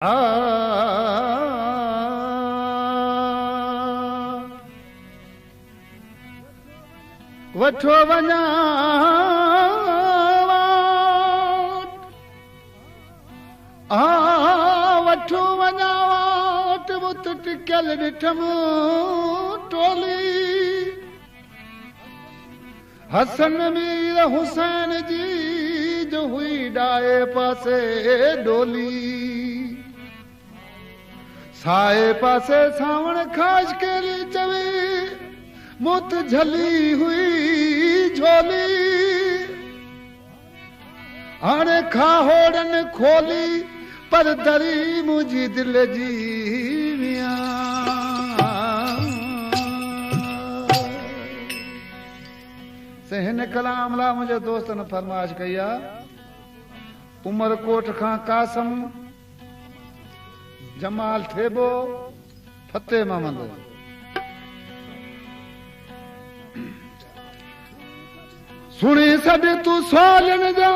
वठो वञा वठो वञा बुत टिकियल ॾिठम टोली हसन मीर हुसैन जी जो हुई डाए पासे डोली साए पासे सावण खास केली चवे मुत झली हुई झोली हाणे खाहोड़न खोली पर दरी मुझी दिल जी से हिन कलाम ला मुझे दोस्त ने फरमाइश कई आ उमरकोट खां कासम जमाल थेबो फतेह महमद सुनी सद तू सोलन जा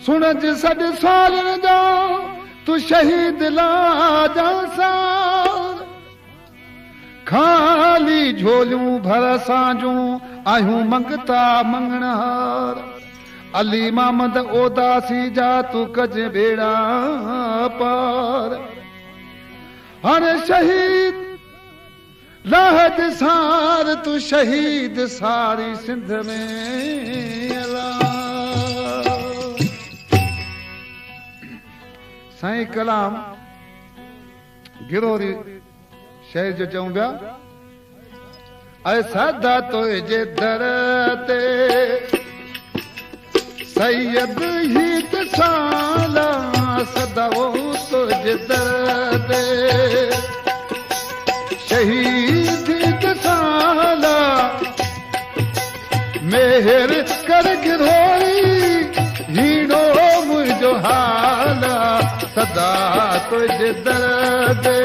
सुनज सद सोलन जा तू शहीद ला जा खाली झोलियूं भर साजूं आहियूं मंगता मंगणहार अली मामद ओदासी जा तू कज बेड़ा पार हर शहीद लाहद सार तू शहीद सारी सिंध में अला साईं कलाम गिरोरी शहर जो चऊं पिया ऐसा तो जे दर ते सैयद ही साला सदा वो तुझे दर ते शहीद साला मेहर कर गिरोरी हीरो मुझो हाला सदा तुझे दर ते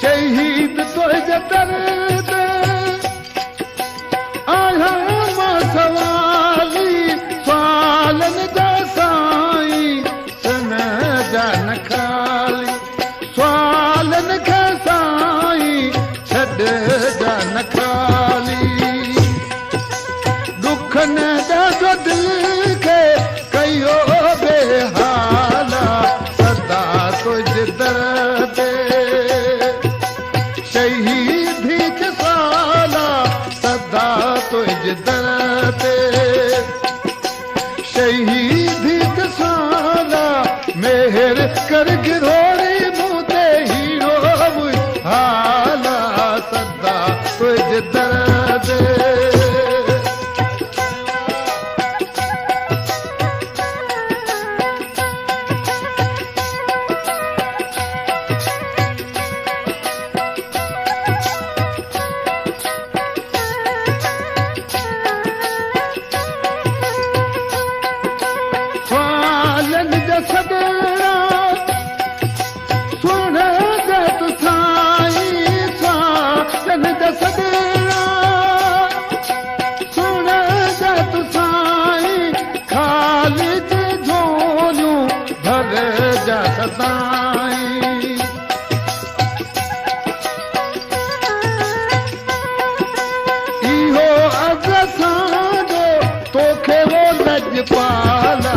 शहीद तुझे दर्द आया सवाली स्वालन जा साईं सन जा न खाली स्वालन खे साईं छॾ जा न खाली दुख न ॾाढो दिल खे कयो बेहाला सदा तुझे दर्द शहीद साला सदा तुझे दर ते शहीद साला मेहर कर गिरोरी मुते हीरो हाला सदा तुझे दर ते इहो अज सां तोखे वो लज पाला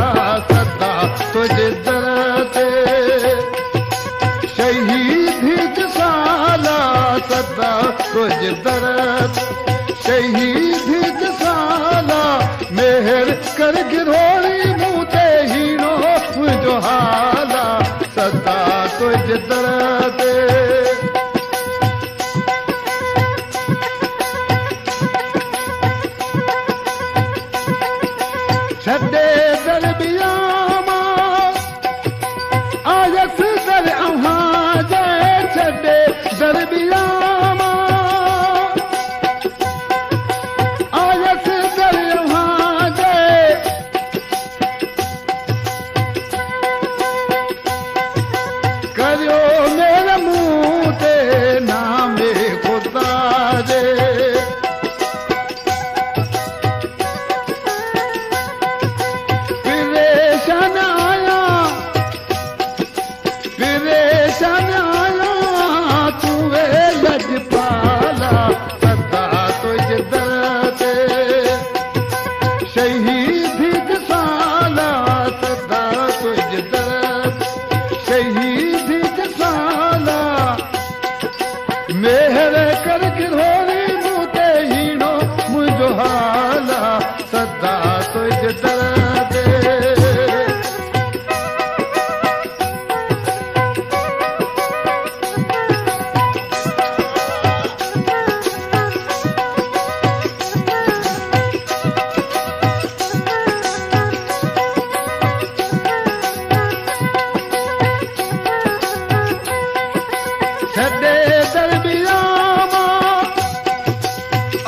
सदा तुझे दर ते शहीद साला सदा तुझे दर शहीद साला मेहर कर गिरोरी मुते हीरो मुझो हाला सदा तुझे दर ते छॾे दर बियामा आयस दर अव्हां जे छॾे दर बियामा आयस दर अव्हां जे करियो मेरे मुंह ते नामे खुदा दे परेशान आया तू वे लजपाला सदा तुझ दर ते शहीद साला सदा तुझ दर शहीद साला मेहर कर गिरोरी मुते हीनो मुझो हाला सदा तुझ दर दे छड़े दरबिया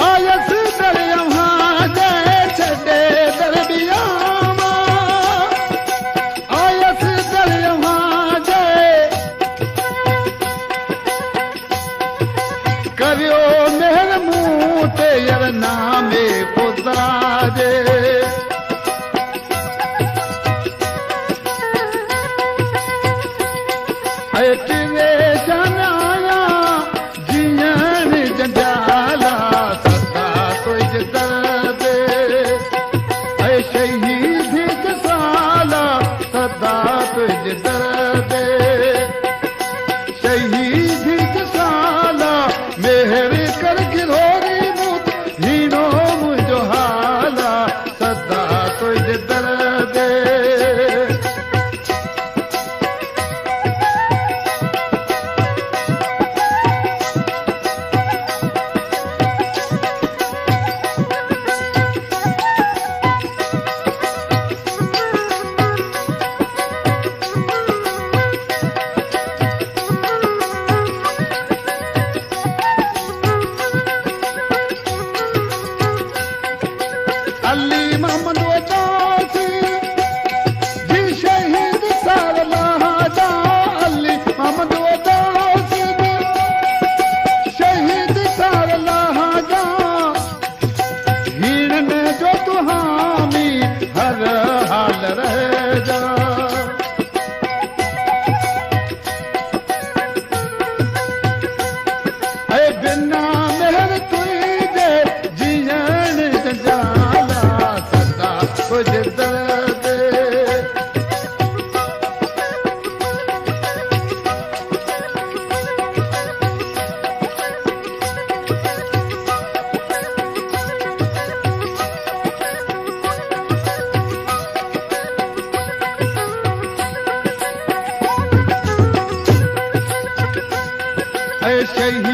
आयस दरिया दे छड़े दरबिया आयस दरिया दे करियो मेहर मुंह ते यार नामे खुदा दे परेशान आया जीअण जंजाला सदा तुझ दर दे शहीद साला सदा तुझ दर दे शहीद साला मेहर कर गिरोरी मुत हीनो मुझो हाला सदा तुझ दर दे अली मोहम्मद वदासी जी शहीद सारलादा अली मोहम्मद वदासी शहीद सारलादा हीरन जो तू हामी हर हाल रह जा बिना मेहर तुझे जीअण जंजाला तुझ दर दे शहीद